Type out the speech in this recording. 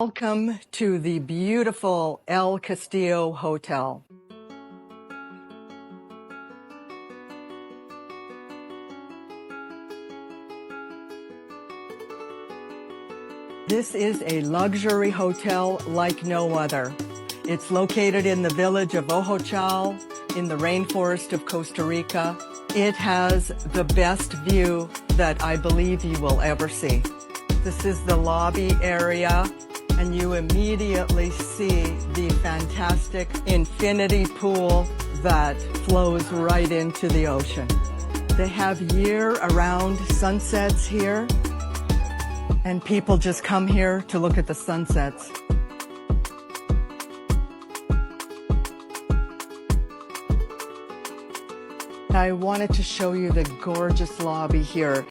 Welcome to the beautiful El Castillo Hotel. This is a luxury hotel like no other. It's located in the village of Ojochal in the rainforest of Costa Rica. It has the best view that I believe you will ever see. This is the lobby area, and you immediately see the fantastic infinity pool that flows right into the ocean. They have year-round sunsets here, and people just come here to look at the sunsets. I wanted to show you the gorgeous lobby here.